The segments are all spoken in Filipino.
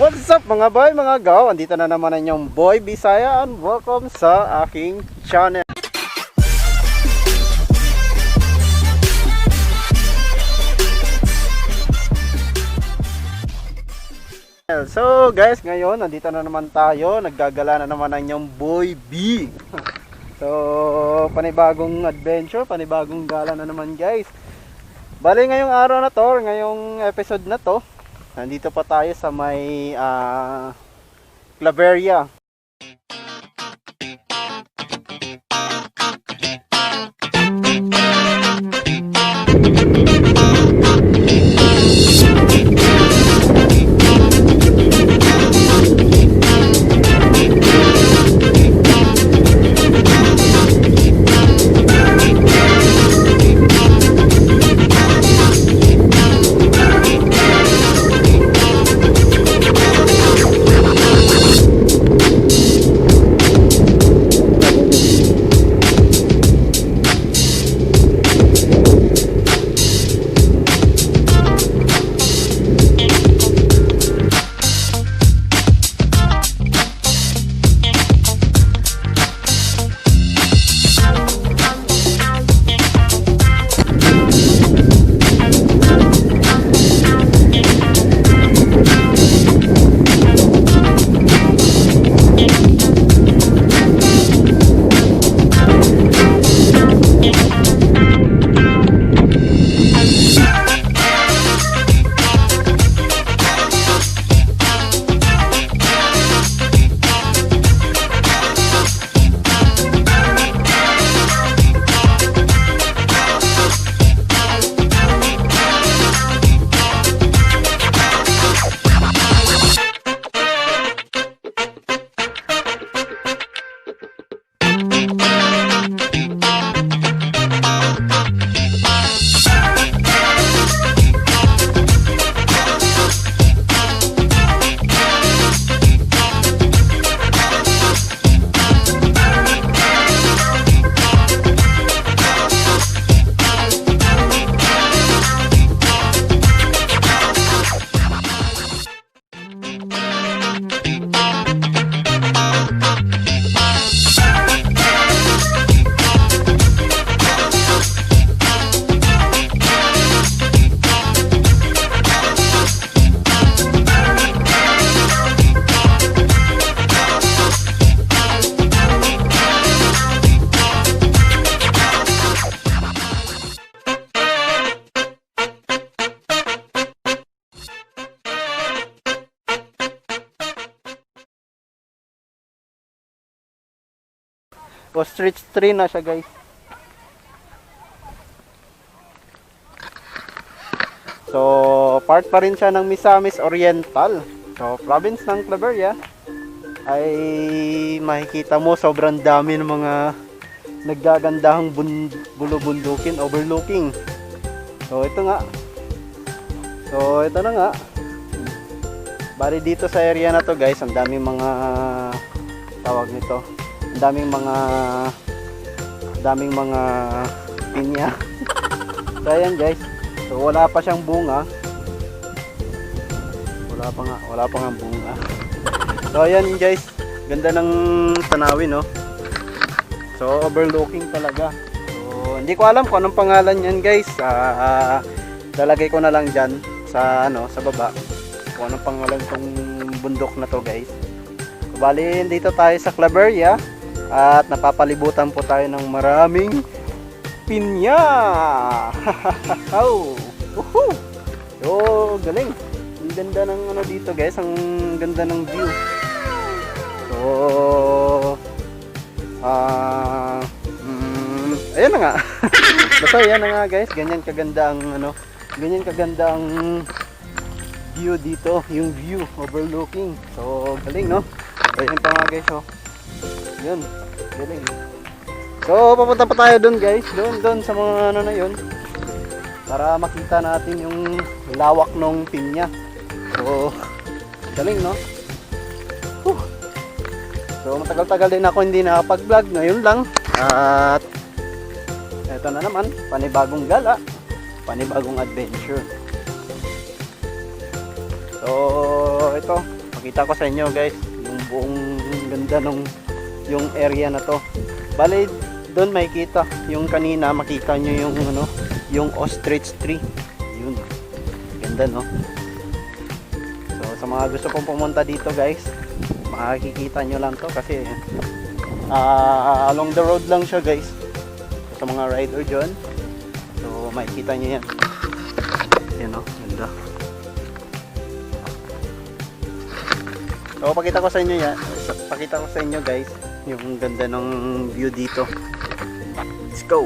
What's up mga boy, mga gaw? Andito na naman ang inyong boy Bisaya and welcome sa aking channel. So guys, ngayon nandito na naman tayo. Naggagala na naman ang inyong boy B. So panibagong adventure, panibagong gala na naman guys. Bali ngayong araw na to, ngayong episode na to, nandito pa tayo sa may Claveria. Ostrich tree na siya guys. So part pa rin siya ng Misamis Oriental. So province ng Claveria. Ay makikita mo sobrang dami ng mga naggagandahang bulubundukin, overlooking. So ito nga. So ito na nga. Bali dito sa area na to guys, ang daming mga tawag nito. Ang daming mga pinya. So ayan guys. So wala pa siyang bunga. Wala pa nga bunga. So ayan guys, ganda ng tanawin, no. So overlooking talaga. So hindi ko alam kung anong pangalan niyan guys. Lalagay ko na lang diyan sa sa baba. Kung anong pangalan tong bundok na to guys. So, bali dito tayo sa Claveria. At napapalibutan po tayo ng maraming pinya. Oh, galing. Ang ganda ng dito guys, ang ganda ng view. So, ayan na nga. Basta ayan na nga guys, ganyan kaganda ang view dito, yung view overlooking. So, galing, no? So, ayan pa nga guys, oh. Yun, galing. So papunta pa tayo doon guys, doon sa mga na yun, para makita natin yung lawak ng pinya. So galing, no? So matagal-tagal din ako hindi nakapag-vlog, ngayon lang. At eto na naman, panibagong gala, panibagong adventure. So ito, pakita ko sa inyo guys yung buong ganda nung yung area na to. Bale doon makikita yung kanina, makita nyo yung ano, yung ostrich tree. Yun, ganda no. So sa mga gusto pong pumunta dito guys, makikita nyo lang to kasi along the road lang siya guys. So, sa mga rider dyan, so makikita nyo yan. Yan o, ganda. So pakita ko sa inyo yan, pakita ko sa inyo guys yung ganda ng view dito. Let's go.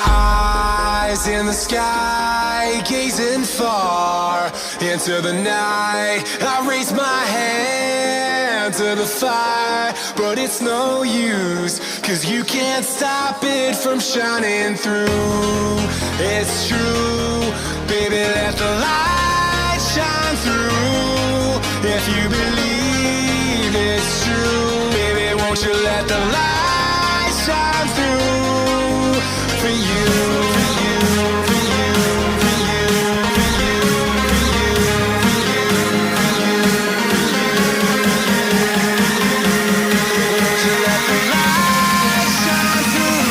Eyes in the sky, gazing far into the night. I raise my hand to the fire, but it's no use, 'cause you can't stop it from shining through. It's true, baby, let the light shine through. If you believe it's true, baby, won't you let the light shine through for you, for you, for you, for you, for you, for you, for you, won't you let the light shine through.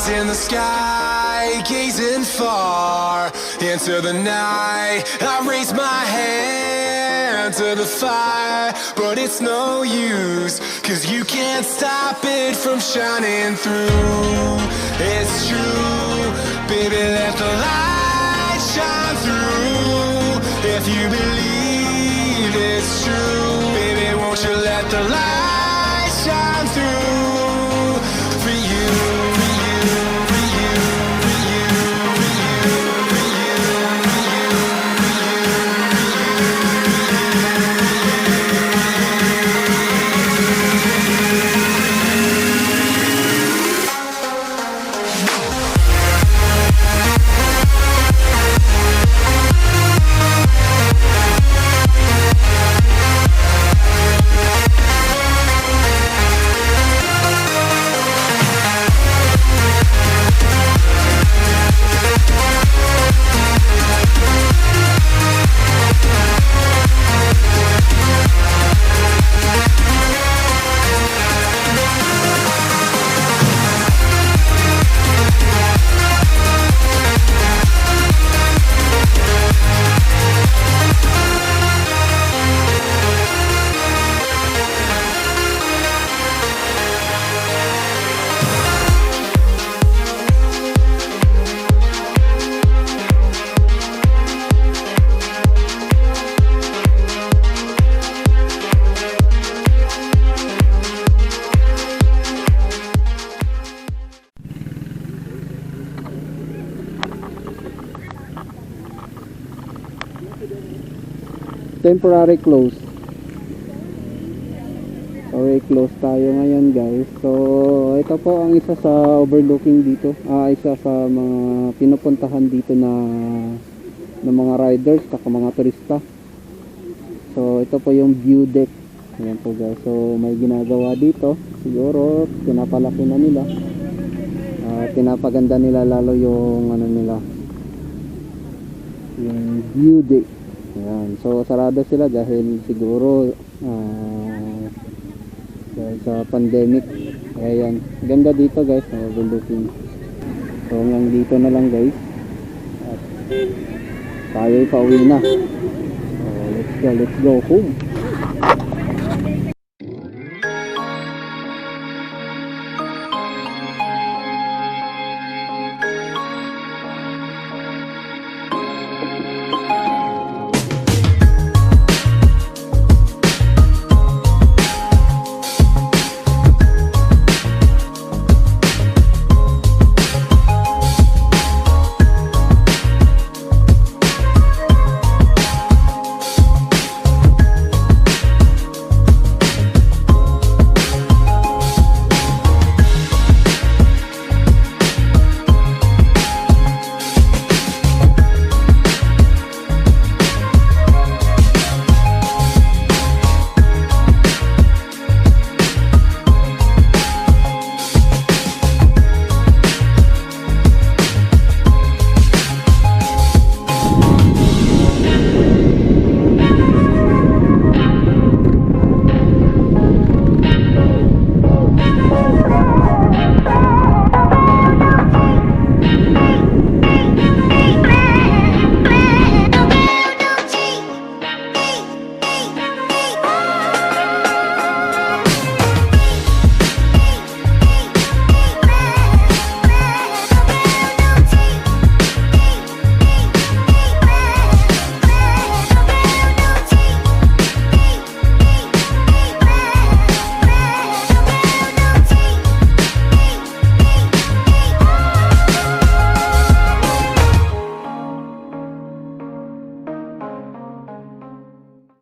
In the sky, gazing far into the night. I raise my hand to the fire, but it's no use, 'cause you can't stop it from shining through. It's true, baby, let the light shine through. If you believe it's true, baby, won't you let the light shine through for you. Temporary close. So very close tayo ngayon guys. So ito po ang isa sa overlooking dito. Isa sa mga pinupuntahan dito na ng mga riders at mga turista. So ito po yung view deck. Ayan po guys. So may ginagawa dito. Siguro pinapalaki na nila. Pinapaganda nila lalo yung ano nila. Yung view deck. Ayan. So sarado sila dahil siguro dahil sa pandemic. Ayan. Ganda dito guys. Overlooking. So hanggang dito na lang guys. At tayo'y pauwi na. So let's go home.